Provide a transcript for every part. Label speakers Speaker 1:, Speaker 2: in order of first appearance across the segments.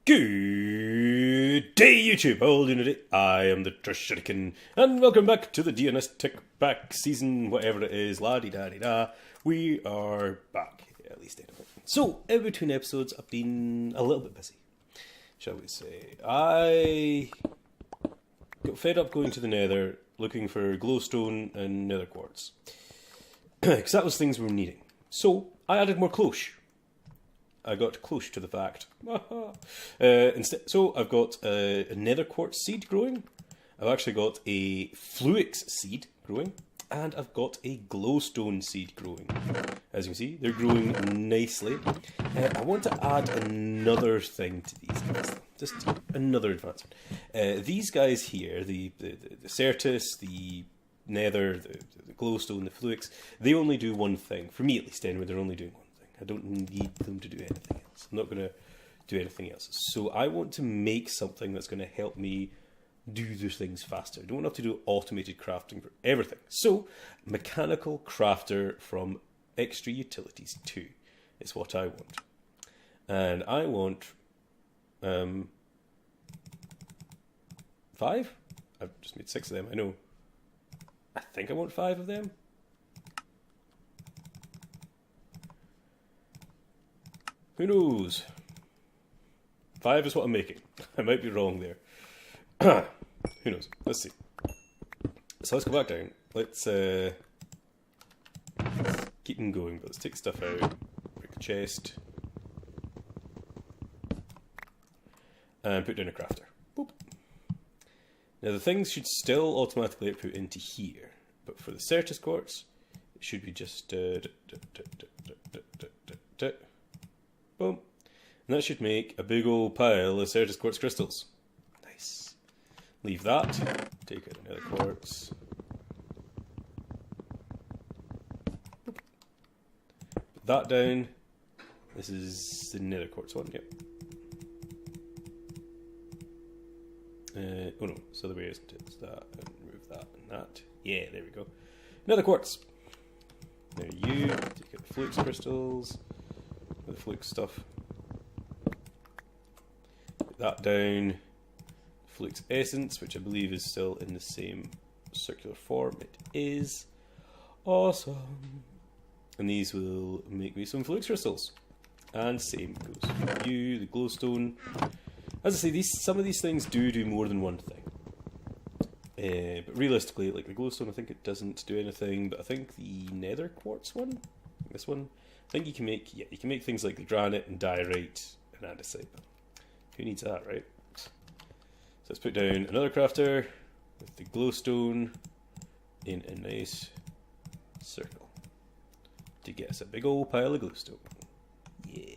Speaker 1: Good day, YouTube! All unity, I am the Trashurican, and welcome back to the DNS Techpack season, whatever it is, la-di-da-di-da. We are back, at least anyway. So, in between episodes, I've been a little bit busy, shall we say. I got fed up going to the nether, looking for glowstone and nether quartz. Because that was things we were needing. So, I added more cloche. I got close to the fact. So I've got a nether quartz seed growing. I've actually got a fluix seed growing. And I've got a glowstone seed growing. As you can see, they're growing nicely. I want to add another thing to these guys. Just another advancement. These guys here, the Certus, the nether, the glowstone, the fluix, they only do one thing. For me at least anyway, they're only doing one. I don't need them to do anything else. I'm not going to do anything else. So I want to make something that's going to help me do the things faster. I don't have to do automated crafting for everything. So, mechanical crafter from Extra Utilities 2 is what I want. And I want 5? I've just made 6 of them, I know. I think I want 5 of them. Who knows? 5 is what I'm making. I might be wrong there. Who knows? Let's see. So let's go back down. Let's keep them going, but let's take stuff out. Break the chest. And put down a crafter. Boop. Now the things should still automatically output into here, but for the Certus quartz, it should be just boom. And that should make a big old pile of Certus quartz crystals. Nice. Leave that. Take out another quartz. Boop. Put that down. This is the nether quartz one, yep. Oh no, it's the other way, isn't it? It's that, and remove that and that. Yeah, there we go. Nether quartz. There you. Take out the flux crystals. The flux stuff. Put that down. Flux essence, which I believe is still in the same circular form. It is. Awesome. And these will make me some flux crystals. And same goes for you, the glowstone. As I say, some of these things do more than one thing. But realistically, like the glowstone, I think it doesn't do anything. But I think the nether quartz one, this one, I think you can make things like the granite and diorite and andesite. Who needs that, right? So let's put down another crafter with the glowstone in a nice circle to get us a big old pile of glowstone. Yeah.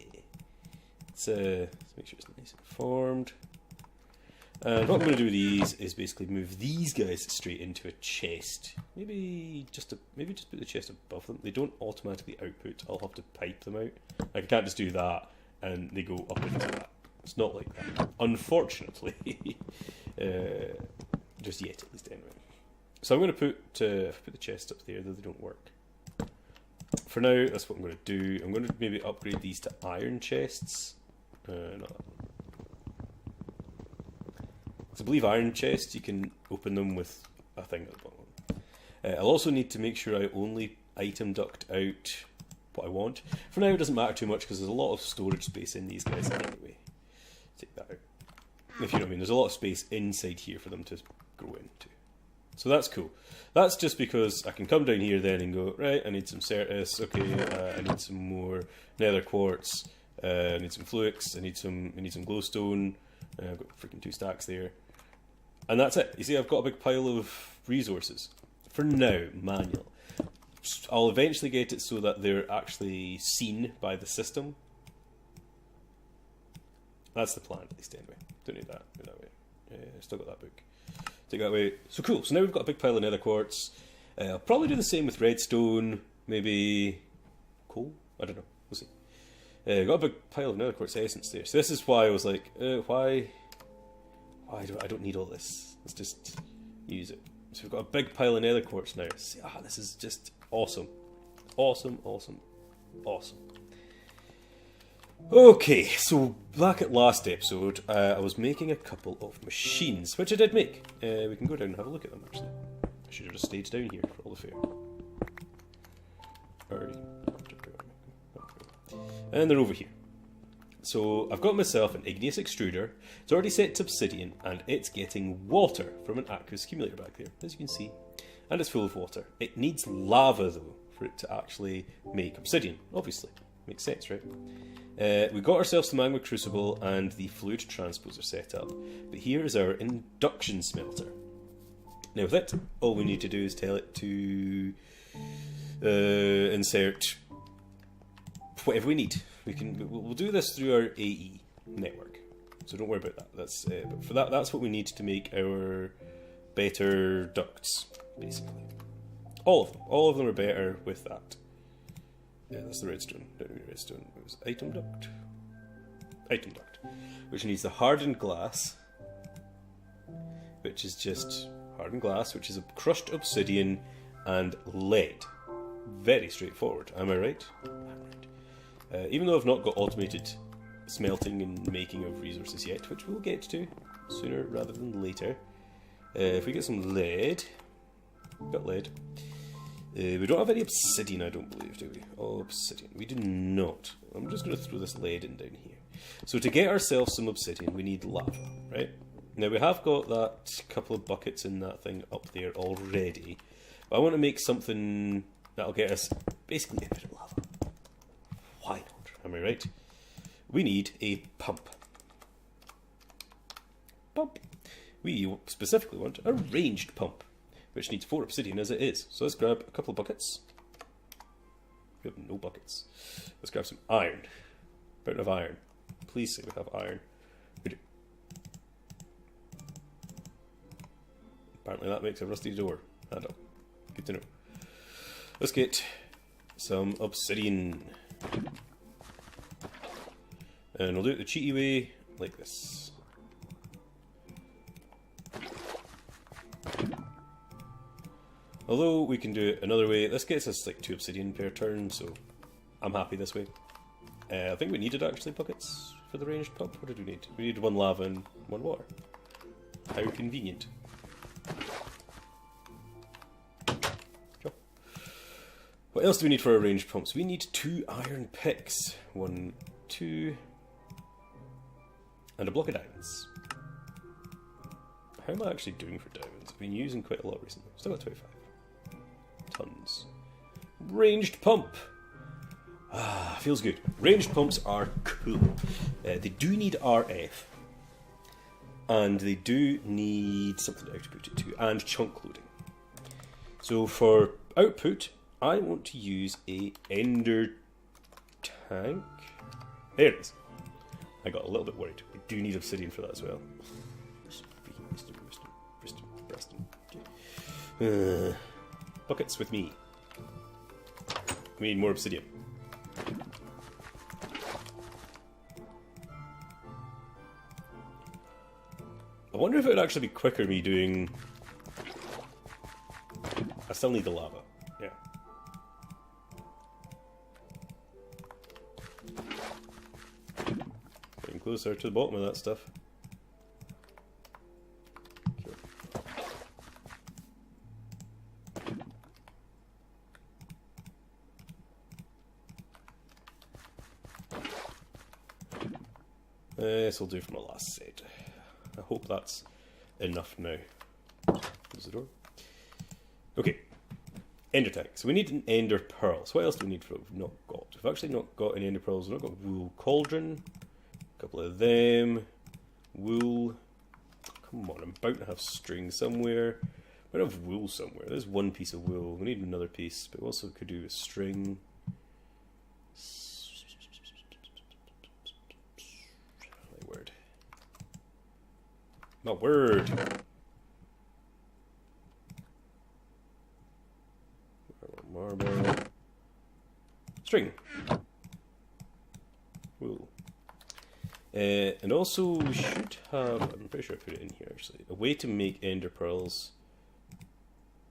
Speaker 1: Let's make sure it's nice and formed. And what I'm going to do with these is basically move these guys straight into a chest. Maybe just put the chest above them. They don't automatically output. I'll have to pipe them out. Like, I can't just do that and they go up into that. It's not like that, unfortunately. Just yet, at least anyway. So I'm going to put the chest up there, though they don't work. For now, that's what I'm going to do. I'm going to maybe upgrade these to iron chests. Not that. I believe iron chests, you can open them with a thing at the bottom. I'll also need to make sure I only item duct out what I want. For now it doesn't matter too much because there's a lot of storage space in these guys anyway. Take that out. If you know what I mean, there's a lot of space inside here for them to grow into. So that's cool. That's just because I can come down here then and go, right, I need some Certus, okay, I need some more nether quartz, I need some flux, I need some glowstone, I've got freaking 2 stacks there. And that's it. You see, I've got a big pile of resources. For now, manual. I'll eventually get it so that they're actually seen by the system. That's the plan, at least anyway. Don't need that. Go that way. Still got that book. Take that away. So cool. So now we've got a big pile of nether quartz. I'll probably do the same with redstone. Maybe coal? I don't know. We'll see. Got a big pile of nether quartz essence there. So this is why I was like, why do I don't need all this. Let's just use it. So we've got a big pile of nether quartz now. See, this is just awesome. Awesome, awesome, awesome. Okay, so back at last episode, I was making a couple of machines, which I did make. We can go down and have a look at them, actually. I should have just stayed down here for all the fair. And they're over here. So I've got myself an igneous extruder. It's already set to obsidian, and it's getting water from an aqueous accumulator back there, as you can see. And it's full of water. It needs lava, though, for it to actually make obsidian, obviously. Makes sense, right? We got ourselves the magma crucible and the fluid transposer set up. But here is our induction smelter. Now with it, all we need to do is tell it to insert whatever we need. We'll do this through our AE network, so don't worry about that. But for that, that's what we need to make our better ducts, basically. All of them are better with that. Yeah, that's the redstone. Redstone. It was item duct, which needs the hardened glass, which is just hardened glass, which is a crushed obsidian and lead. Very straightforward. Am I right? I'm right. Even though I've not got automated smelting and making of resources yet, which we'll get to sooner rather than later. If we get some lead, got lead. We don't have any obsidian, I don't believe, do we? Oh, obsidian. We do not. I'm just going to throw this lead in down here. So to get ourselves some obsidian, we need lava, right? Now we have got that couple of buckets in that thing up there already, but I want to make something that'll get us basically infinite lava. Why not? Am I right? We need a pump. We specifically want a ranged pump, which needs 4 obsidian as it is. So let's grab a couple of buckets. We have no buckets. Let's grab some iron. Fountain of iron. Please say we have iron. We do. Apparently that makes a rusty door handle. Good to know. Let's get some obsidian. And we'll do it the cheaty way, like this. Although we can do it another way, this gets us like 2 obsidian per turn, so I'm happy this way. I think we needed actually buckets for the ranged pump. What did we need? We needed 1 lava and 1 water. How convenient. Sure. What else do we need for our ranged pumps? We need 2 iron picks. 1, 2, and a block of diamonds. How am I actually doing for diamonds? I've been using quite a lot recently. Still got 25. Tons. Ranged pump. Ah, feels good. Ranged pumps are cool. They do need RF. And they do need something to output it to. And chunk loading. So for output, I want to use a ender tank. There it is. I got a little bit worried. We do need obsidian for that as well. Buckets with me. We need more obsidian. I wonder if it would actually be quicker me doing... I still need the lava. Yeah. Getting closer to the bottom of that stuff. This will do for my last set. I hope that's enough now. Close the door. Okay. Ender tank. So we need an ender pearl. So what else do we need for we've not got? We've actually not got any ender pearls. We've not got wool cauldron. A couple of them. Wool. Come on, I'm bound to have string somewhere. I have wool somewhere. There's 1 piece of wool. We need another piece, but we also could do a string. My word. Marble. String. Wool. And also we should have, I'm pretty sure I put it in here actually, a way to make ender pearls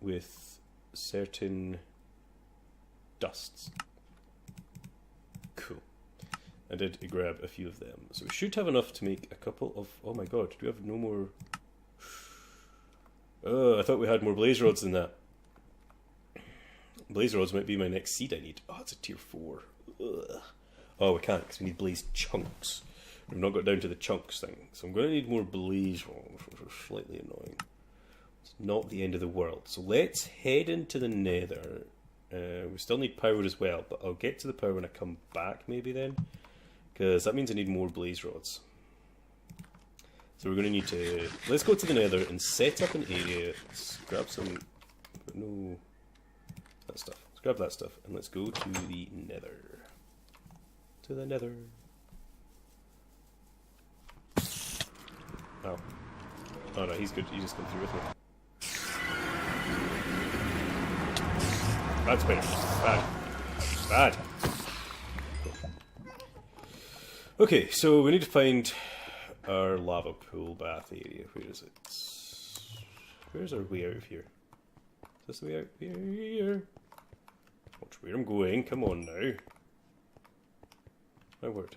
Speaker 1: with certain dusts. Cool. I did grab a few of them. So we should have enough to make a couple of... Oh my god, do we have no more... Oh, I thought we had more blaze rods than that. Blaze rods might be my next seed I need. Oh, it's a tier 4. Ugh. Oh, we can't because we need blaze chunks. We've not got down to the chunks thing. So I'm going to need more blaze rods, which are slightly annoying. It's not the end of the world. So let's head into the nether. We still need power as well, but I'll get to the power when I come back maybe then. Because that means I need more blaze rods. So we're going to need to... Let's go to the nether and set up an area. Let's grab some... No... That stuff. Let's grab that stuff and let's go to the nether. To the nether. Oh. Oh no, he's good. He just come through with me. That's better. Bad. Bad. Okay, so we need to find our lava pool bath area. Where is it? Where's our way out of here? Is this the way out here? Watch where I'm going. Come on now. My word.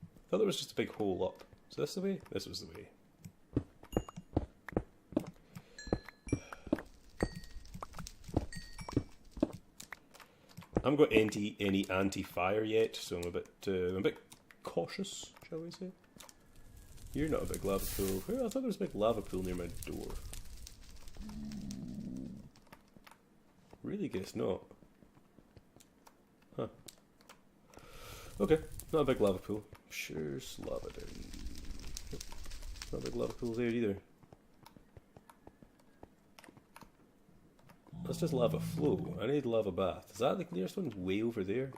Speaker 1: I thought there was just a big hole up. Is this the way? This was the way. I haven't got any anti-fire yet, so I'm a bit cautious, shall we say? You're not a big lava pool. Well, I thought there was a big lava pool near my door. Really guess not. Huh. Okay, not a big lava pool. Sure, lava down. Nope. Not a big lava pool there either. That's just lava flow. I need lava bath. Is that the nearest one? Way over there?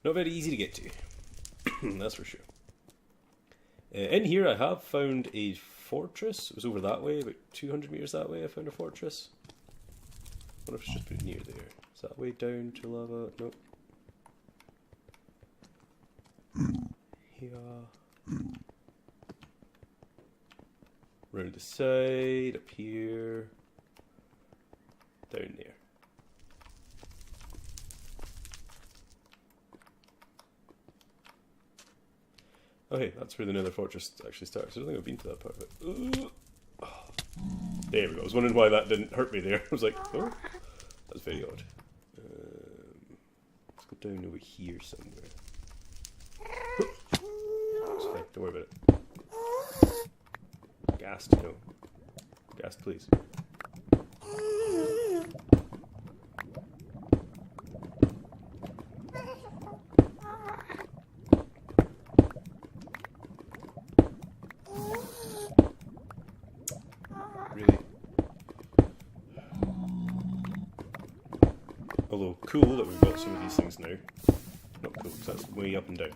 Speaker 1: Not very easy to get to. That's for sure. In here I have found a fortress. It was over that way, about 200 meters that way I found a fortress. I wonder if it's just put near there. Is that way down to lava? Nope. Here. Round the side, up here. Down there. Okay, that's where the nether fortress actually starts. I don't think I've been to that part of it. Oh. There we go. I was wondering why that didn't hurt me there. I was like, oh, that's very odd. Let's go down over here somewhere. It's fine, don't worry about it. Ghast, no. Ghast, please. Really? Although, cool that we've got some of these things now. Not cool, because that's way up and down.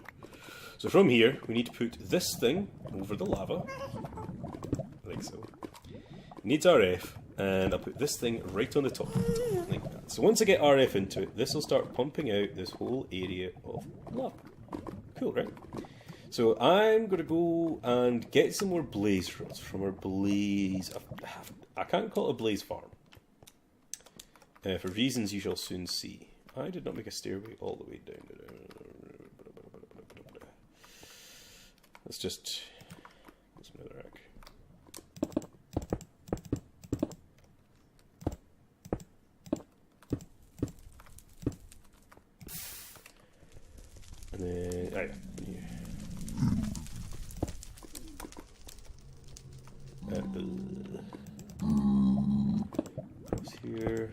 Speaker 1: So from here, we need to put this thing over the lava. Like so. It needs RF, and I'll put this thing right on the top. Like that. So once I get RF into it, this will start pumping out this whole area of lava. Cool, right? So I'm going to go and get some more blaze rods from our blaze... I can't call it a blaze farm. For reasons you shall soon see. I did not make a stairway all the way down. Let's just... What's another rack? And then... Oh yeah. What's here?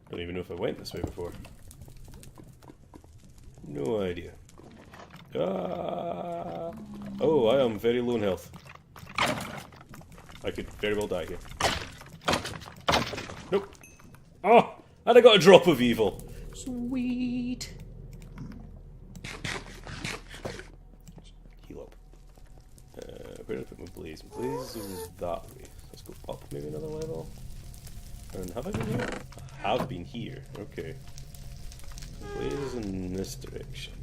Speaker 1: I don't even know if I went this way before. No idea. Ah! Oh, I am very low in health. I could very well die here. Nope. Oh! And I got a drop of evil. Sweet. Heal up. Where did I put my blaze? My blaze is that way. Let's go up maybe another level. And have I been here? I have been here. Okay. Blazes in this direction.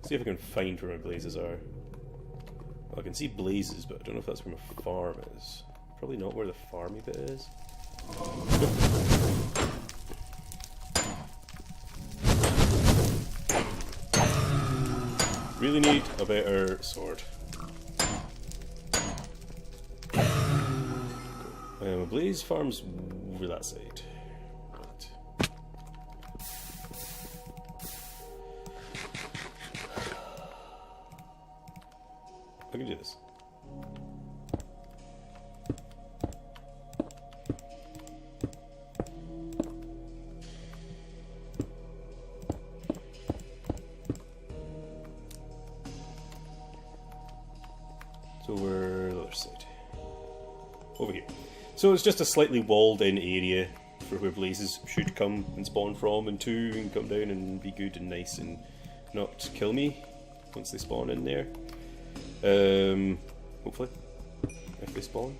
Speaker 1: See if I can find where my blazes are. I can see blazes, but I don't know if that's where my farm is. Probably not where the farmy bit is. Really need a better sword. Blaze farms over that side. Right. I can do this. So we're the other side. Over here. So it's just a slightly walled in area for where blazes should come and spawn from, and 2 can come down and be good and nice and not kill me once they spawn in there. Hopefully. If they spawn.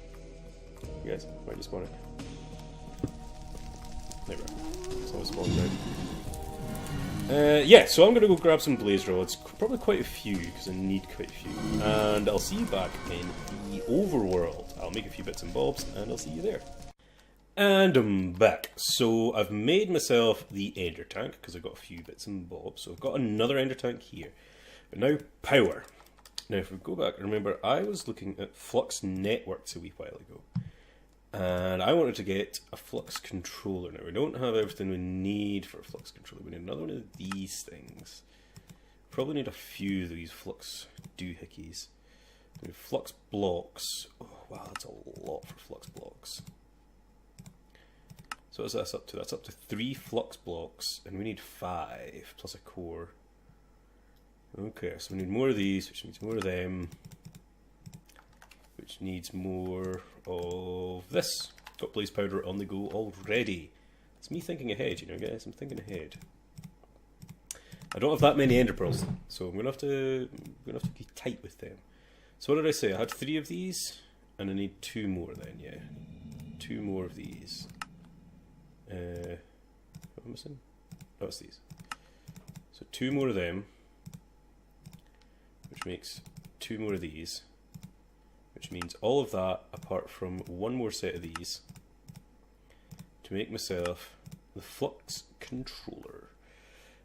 Speaker 1: You guys, why are you spawning? There we are. It's always spawned now. Yeah, so I'm going to go grab some blaze rods, probably quite a few, because I need quite a few, and I'll see you back in the overworld. I'll make a few bits and bobs, and I'll see you there. And I'm back. So I've made myself the ender tank, because I've got a few bits and bobs, so I've got another ender tank here. But now, power. Now if we go back, remember I was looking at flux networks a wee while ago. And I wanted to get a flux controller. Now we don't have everything we need for a flux controller. We need another one of these things. Probably need a few of these flux doohickeys. We need flux blocks. Oh wow, that's a lot for flux blocks. So what's that up to? That's up to 3 flux blocks, and we need 5 plus a core. Okay, so we need more of these, which needs more of them. Which needs more of this. Got blaze powder on the go already. It's me thinking ahead, you know, guys. I'm thinking ahead. I don't have that many ender pearls, so I'm gonna have to be tight with them. So what did I say? I had 3 of these, and I need 2 more. Then, yeah, 2 more of these. What am I missing? Oh, it's these. So 2 more of them, which makes 2 more of these. Which means all of that apart from 1 more set of these to make myself the flux controller.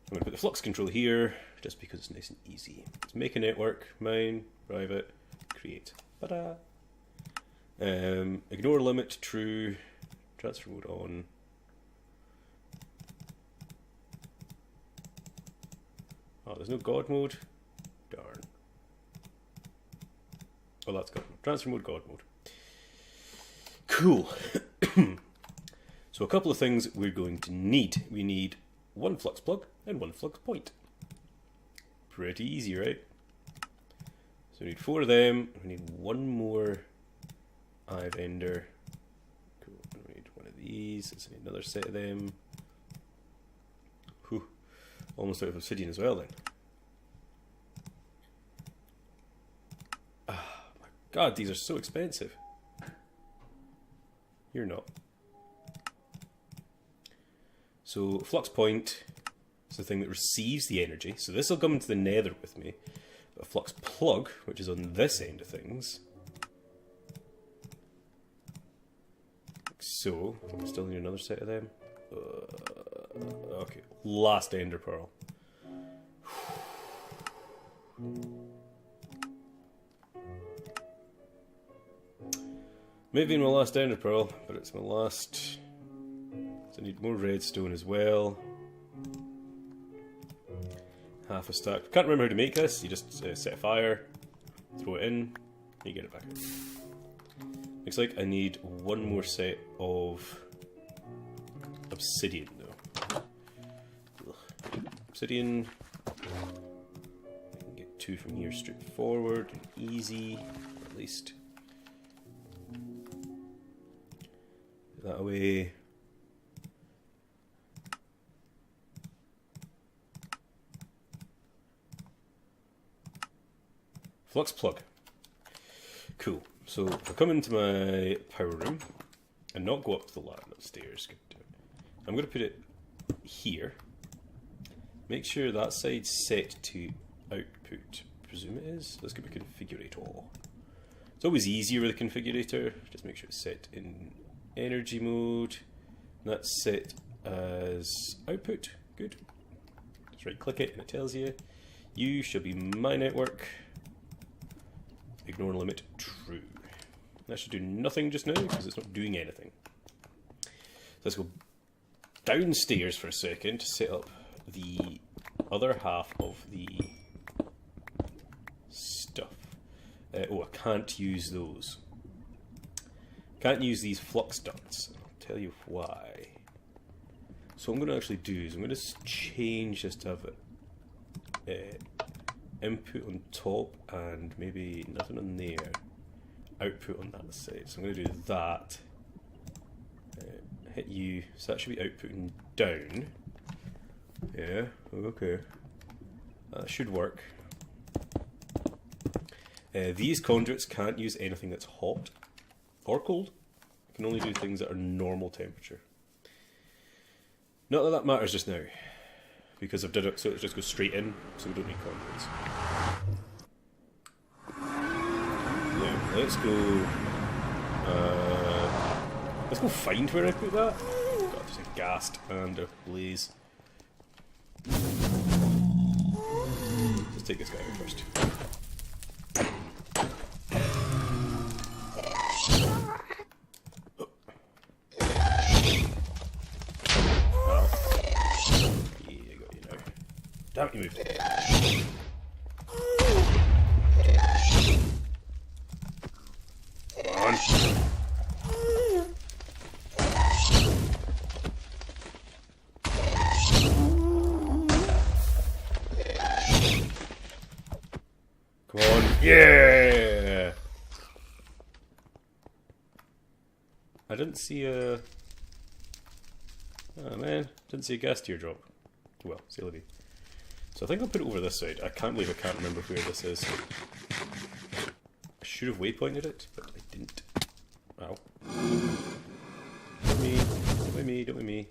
Speaker 1: I'm going to put the flux controller here just because it's nice and easy. Let's make a network, mine, private, create. Ta-da! Ignore limit, true, transfer mode on. Oh, there's no God mode? Darn. Oh, that's God mode. Transfer mode, God mode. Cool. So a couple of things we're going to need. We need 1 flux plug and 1 flux point. Pretty easy, right? So we need 4 of them. We need 1 more Hive Ender. Cool. And we need 1 of these. Let's need another set of them. Whew. Almost out of obsidian as well then. God, these are so expensive. You're not. So, flux point is the thing that receives the energy. So this will come into the nether with me. But a flux plug, which is on this end of things. Like so. I still need another set of them. Okay, last ender pearl. Maybe my last ender pearl, but it's my last. So I need more redstone as well. Half a stack. Can't remember how to make this. You just set a fire, throw it in, and you get it back out. Looks like I need 1 more set of obsidian though. Obsidian. I can get 2 from here straightforward and easy, or at least. That away. Flux plug. Cool. So if I come into my power room and not go up to the ladder upstairs, I'm going to put it here. Make sure that side's set to output. Presume it is. Let's go to configurator. It's always easier with the configurator. Just make sure it's set in energy mode. And that's set as output. Good. Just right click it and it tells you, you shall be my network. Ignore limit true. That should do nothing just now because it's not doing anything. So let's go downstairs for a second to set up the other half of the stuff. Oh, I can't use those. Can't use these flux ducts. I'll tell you why. So what I'm going to actually do is I'm going to change this to have input on top and maybe nothing on there. Output on that side. So I'm going to do that. Hit U. So that should be outputting down. Yeah, okay. That should work. These conduits can't use anything that's hot or cold. It can only do things that are normal temperature. Not that that matters just now, because I've done it so it just goes straight in, so we don't need conduits. Now, let's go find where I put that. God, there's a ghast and a blaze. Let's take this guy out first. Damn it, you moved. Come on. Come on. Yeah! I didn't see a... Oh man, didn't see a gas teardrop. Well, see Libby. So I think I'll put it over this side. I can't believe I can't remember where this is. I should have waypointed it, but I didn't. Ow. Don't me, don't with me, don't with me.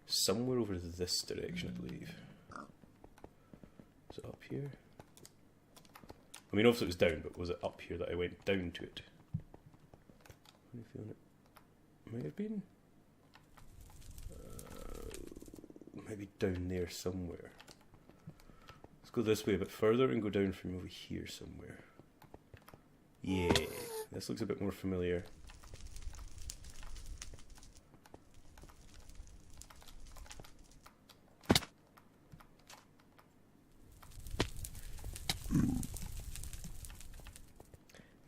Speaker 1: Somewhere over this direction, I believe. Is it up here? I mean, obviously it was down, but was it up here that I went down to it? How are you feeling it? Might have been? Maybe down there somewhere. Let's go this way a bit further and go down from over here somewhere. Yeah, this looks a bit more familiar.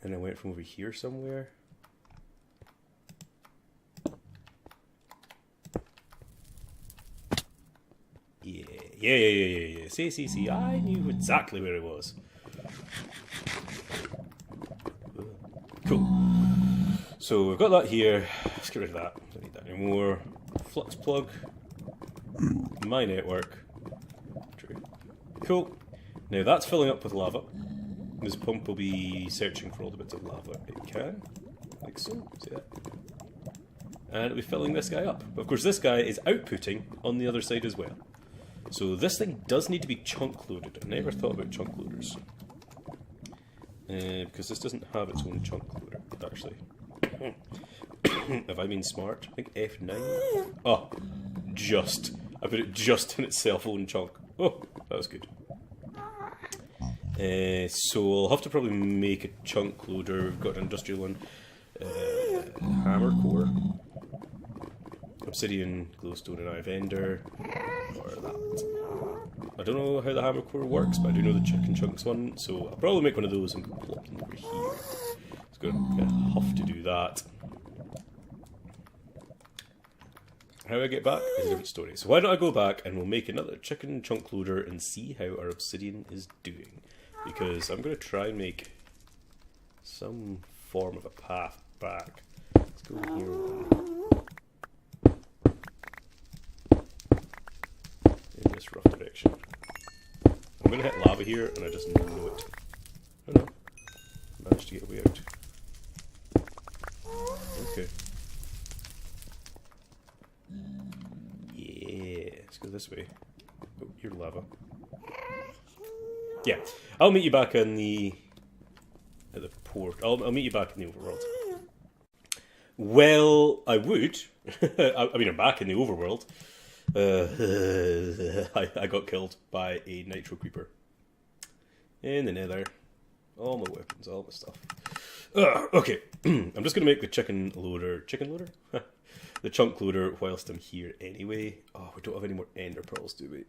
Speaker 1: And I went from over here somewhere. Yeah. See. I knew exactly where it was. Cool. So we've got that here. Let's get rid of that. Don't need that anymore. Flux plug. My network. True. Cool. Now that's filling up with lava. This pump will be searching for all the bits of lava it can. Like so. See that? And it'll be filling this guy up. But of course this guy is outputting on the other side as well. So this thing does need to be chunk loaded. I never thought about chunk loaders. Because this doesn't have its own chunk loader, actually. Have I been smart? I think F9. Oh, just. I put it just in its cell phone chunk. Oh, that was good. So I'll have to probably make a chunk loader. We've got an industrial one. Hammer core. Obsidian, glowstone, and ive ender. Or that. I don't know how the hammer core works, but I do know the chicken chunks one, so I'll probably make one of those and plop them over here. It's going to have to do that. How I get back is a different story. So why don't I go back and we'll make another chicken chunk loader and see how our obsidian is doing. Because I'm going to try and make some form of a path back. Let's go here. In this rough direction. I'm going to hit lava here and I just know it. Oh no. Managed to get a way out. Okay. Yeah, let's go this way. Oh, you're lava. Yeah, I'll meet you back on at the port. I'll meet you back in the overworld. Well, I would. I mean, I'm back in the overworld. I got killed by a nitro creeper. In the nether. All my weapons, all my stuff. Okay, I'm just going to make the chicken loader... Chicken loader? The chunk loader whilst I'm here anyway. Oh, we don't have any more ender pearls, do we?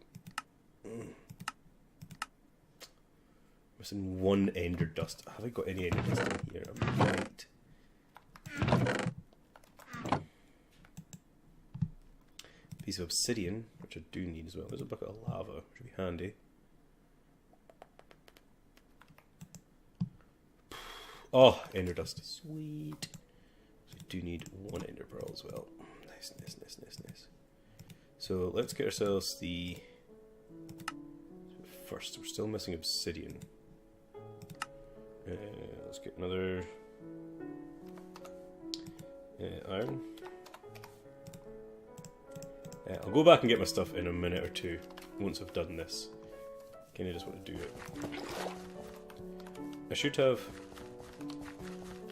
Speaker 1: Missing one ender dust. Have I got any ender dust in here? I might. Piece of obsidian, which I do need as well. There's a bucket of lava, which would be handy. Oh, ender dust. Sweet. So I do need one ender pearl as well. Nice, nice, nice, nice, nice. So let's get ourselves the... First, we're still missing obsidian. Let's get another... iron. I'll go back and get my stuff in a minute or two once I've done this. Kinda just want to do it. I should have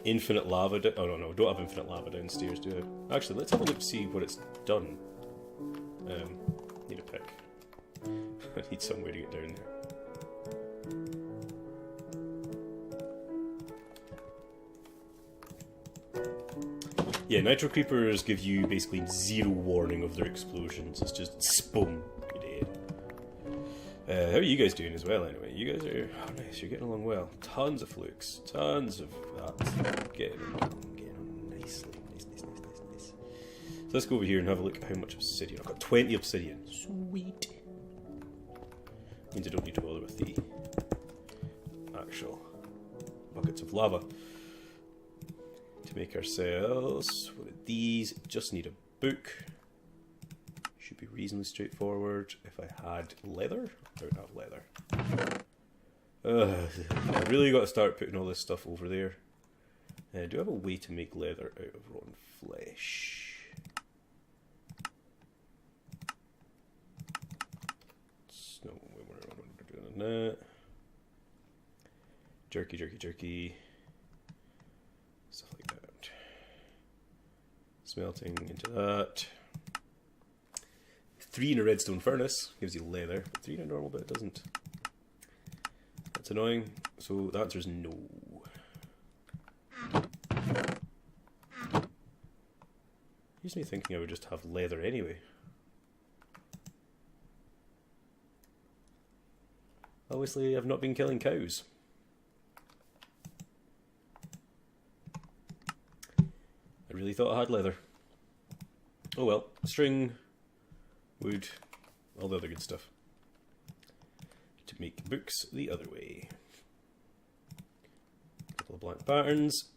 Speaker 1: infinite lava. Oh no, don't have infinite lava downstairs, do I? Actually, let's have a look to see what it's done. Need a pick. I need somewhere to get down there. Yeah, nitro creepers give you basically zero warning of their explosions. It's just spoom, you're dead. How are you guys doing as well, anyway? You guys are... Oh, nice, you're getting along well. Tons of flukes. Tons of that. Getting on nicely. Nice. So let's go over here and have a look at how much obsidian. I've got 20 obsidian. Sweet. Means I don't need to bother with the actual buckets of lava. To make ourselves one of these, just need a book. Should be reasonably straightforward. If I had leather, I don't have leather. I really got to start putting all this stuff over there. Do I have a way to make leather out of rotten flesh? No, we're doing that. Jerky. Stuff like that. Smelting into that. 3 in a redstone furnace gives you leather, but 3 in a normal bit doesn't. That's annoying. So the answer is no. Here's me thinking I would just have leather anyway. Obviously, I've not been killing cows. I really thought I had leather. Oh well, string, wood, all the other good stuff. To make books the other way. A couple of blank patterns.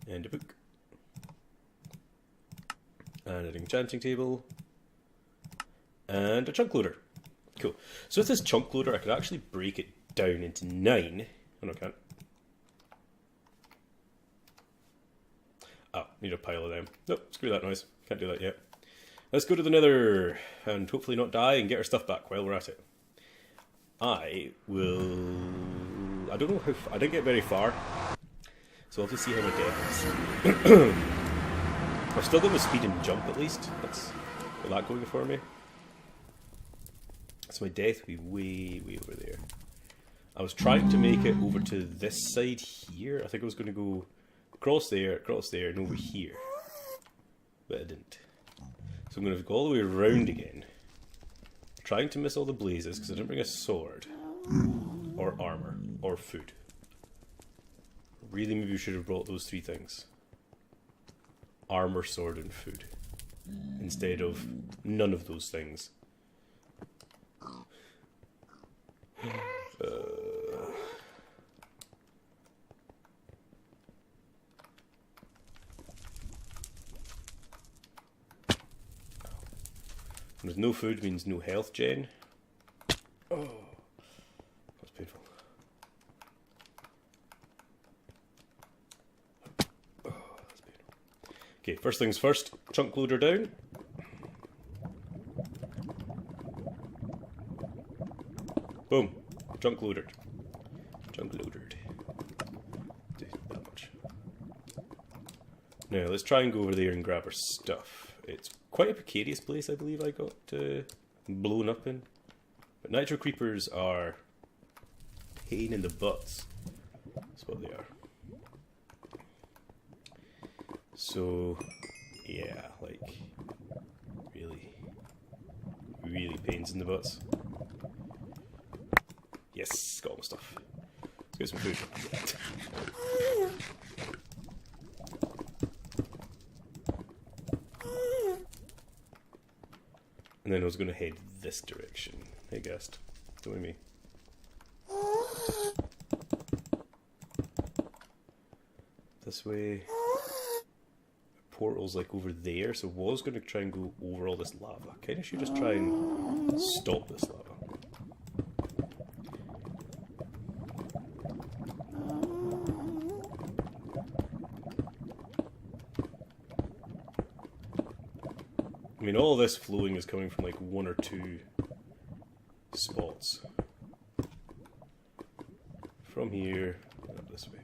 Speaker 1: And a book. And an enchanting table. And a chunk loader. Cool. So with this chunk loader, I could actually break it down into 9. Oh no, I can't. Oh, need a pile of them. Nope, screw that noise. Can't do that yet. Let's go to the nether and hopefully not die and get our stuff back while we're at it. I don't know how... I didn't get very far. So I'll just see how my death is. I've still got the speed and jump at least. That's got that going for me. So my death will be way over there. I was trying to make it over to this side here. I think I was going to go across there, and over here. But I didn't. So I'm going to go all the way around again. Trying to miss all the blazes because I didn't bring a sword. Or armor. Or food. Really, maybe we should have brought those 3 things. Armor, sword, and food. Instead of none of those things. There's no food means no health gen. Oh, that's painful. Oh, that's painful. Okay, first things first, chunk loader down. Boom, chunk loadered. Chunk loaded. Do that much. Now let's try and go over there and grab our stuff. It's quite a precarious place, I believe I got blown up in. But nitro creepers are pain in the butts. That's what they are. So, yeah, like, really pains in the butts. Yes, got all my stuff. Let's get some food. And then I was going to head this direction. Hey, guest. Don't mind me. This way. Portal's like over there, so I was going to try and go over all this lava. Kind of should just try and stop this lava. I mean, all this flowing is coming from like one or two spots. From here, up this way.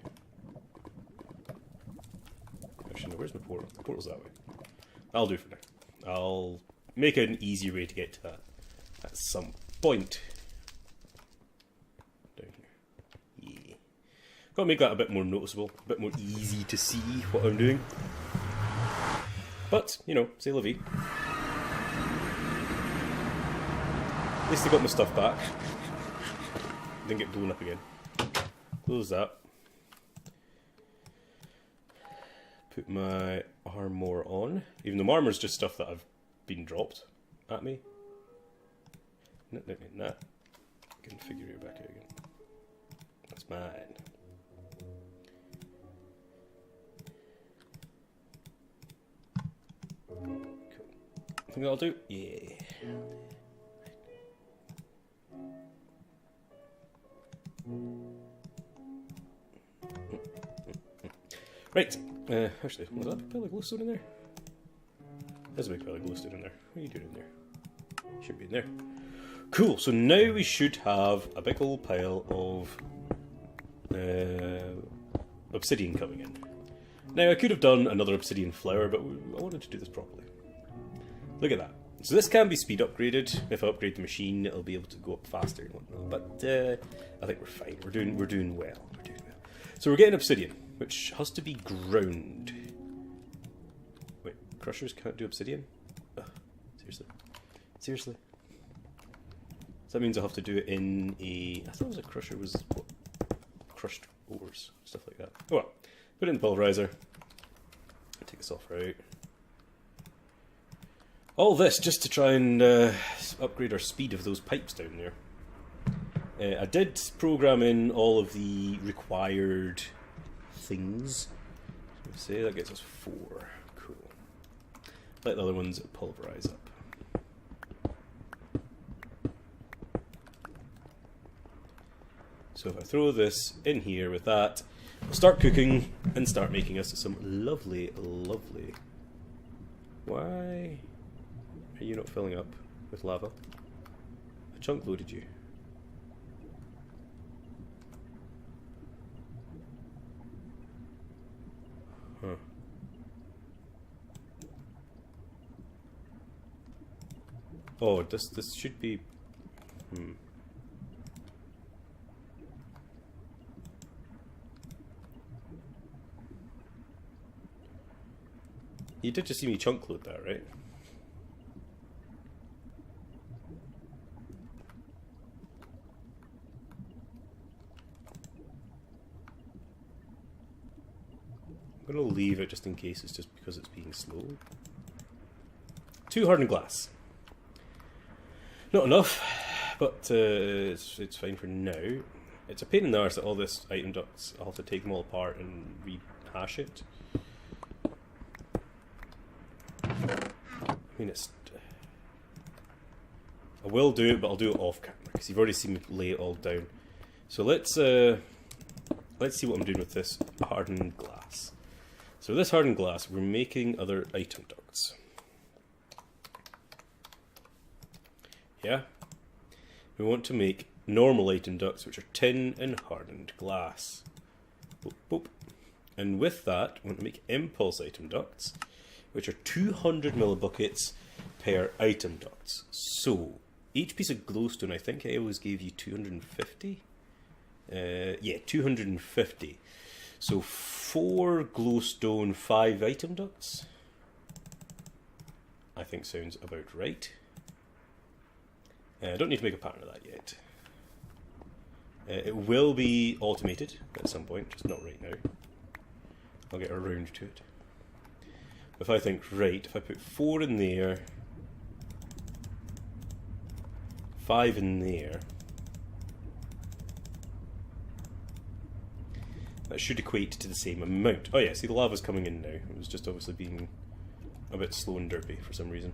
Speaker 1: Actually, no, where's my portal? The portal's that way. I'll do for now. I'll make an easier way to get to that at some point. Down here. Yeah. Gotta make that a bit more noticeable, a bit more easy to see what I'm doing. But, you know, c'est la vie. At least I got my stuff back. Didn't get blown up again. Close that. Put my armor on. Even though my armor's just stuff that I've been dropped at me. Nah. Configure it back out again. That's mine. Cool. Think that'll do? Yeah. Right, actually, was that a pile of glowstone in there? There's a big pile of glowstone in there. What are you doing in there? Should be in there. Cool, so now we should have a big old pile of obsidian coming in. Now, I could have done another obsidian flower, but I wanted to do this properly. Look at that. So this can be speed upgraded. If I upgrade the machine, it'll be able to go up faster and whatnot. But I think we're fine. We're doing well. We're doing well. So we're getting obsidian, which has to be ground. Wait, crushers can't do obsidian? Ugh, seriously. So that means I have to do it in a. I thought it was a crusher was what? Crushed ores, stuff like that. Oh well. Put it in the pulverizer. Take this off right. All this just to try and upgrade our speed of those pipes down there. I did program in all of the required things. Let's say that gets us 4. Cool. Let the other ones pulverize up. So if I throw this in here with that, we'll start cooking and start making us some lovely. Why are you not filling up with lava? I chunk loaded you. Huh. Oh, this should be. You did just see me chunk load that, right? I'm going to leave it just in case it's just because it's being slow. 2 hardened glass. Not enough, but it's fine for now. It's a pain in the arse that all this item ducts, I'll have to take them all apart and rehash it. I mean, I will do it, but I'll do it off camera because you've already seen me lay it all down. So let's see what I'm doing with this hardened glass. So this hardened glass, we're making other item ducts. Yeah, we want to make normal item ducts, which are tin and hardened glass. Boop, boop. And with that, I want to make impulse item ducts, which are 200 millibuckets per item ducts. So, each piece of glowstone, I think I always gave you 250? Yeah, 250. So 4 glowstone, 5 item ducts. I think sounds about right. I don't need to make a pattern of that yet. It will be automated at some point, just not right now. I'll get around to it. If I think, right, if I put 4 in there, 5 in there, that should equate to the same amount. Oh yeah, see the lava's coming in now. It was just obviously being a bit slow and derpy for some reason.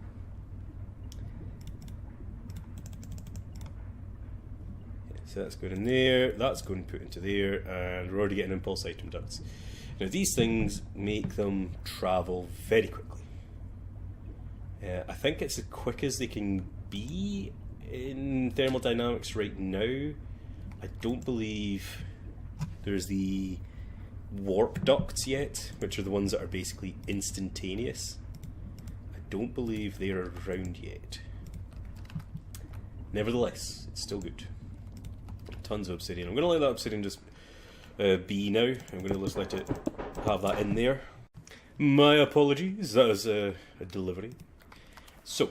Speaker 1: Yeah, so that's going in there, that's going put into there, and we're already getting impulse item ducts. Now these things make them travel very quickly. I think it's as quick as they can be in thermodynamics right now. I don't believe there's the warp ducts yet, which are the ones that are basically instantaneous. I don't believe they're around yet. Nevertheless, it's still good. Tons of obsidian. I'm going to let that obsidian just be now. I'm going to just let it have that in there. My apologies, that was a delivery. So,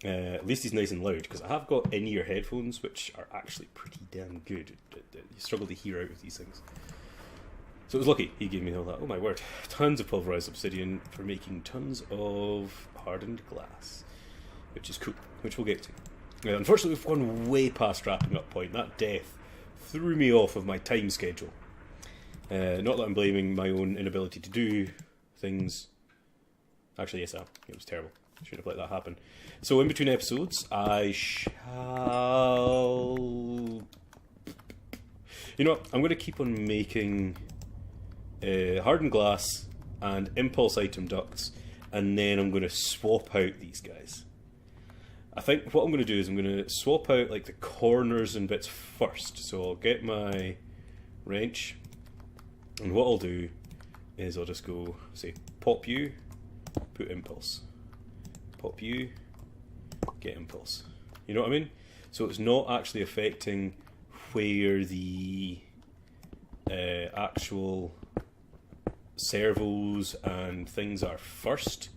Speaker 1: at least he's nice and loud, because I have got in-ear headphones, which are actually pretty damn good. You struggle to hear out of these things. So it was lucky he gave me all that. Oh my word. Tons of pulverized obsidian for making tons of hardened glass, which is cool, which we'll get to. Unfortunately, we've gone way past wrapping up point. That death threw me off of my time schedule. Not that I'm blaming my own inability to do things. Actually, yes, it was terrible. Should have let that happen. So in between episodes, I shall... You know what? I'm going to keep on making hardened glass and impulse item ducts, and then I'm going to swap out these guys. I think what I'm going to do is I'm going to swap out like the corners and bits first. So I'll get my wrench, and what I'll do is I'll just go, say, pop you, put impulse. Pop you, get impulse. You know what I mean? So it's not actually affecting where the actual servos and things are first,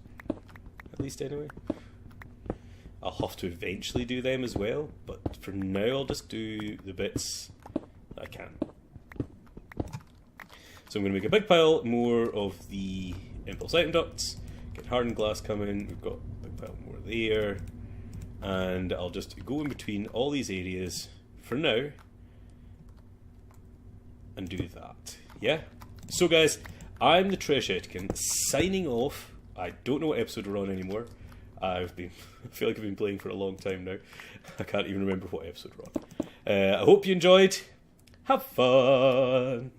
Speaker 1: at least anyway. I'll have to eventually do them as well, but for now I'll just do the bits that I can. So I'm going to make a big pile more of the impulse item ducts, get hardened glass coming, we've got a big pile more there, and I'll just go in between all these areas for now and do that. Yeah? So guys, I'm the Trash Etiquette, signing off. I don't know what episode we're on anymore. I feel like I've been playing for a long time now. I can't even remember what episode we're on. I hope you enjoyed. Have fun!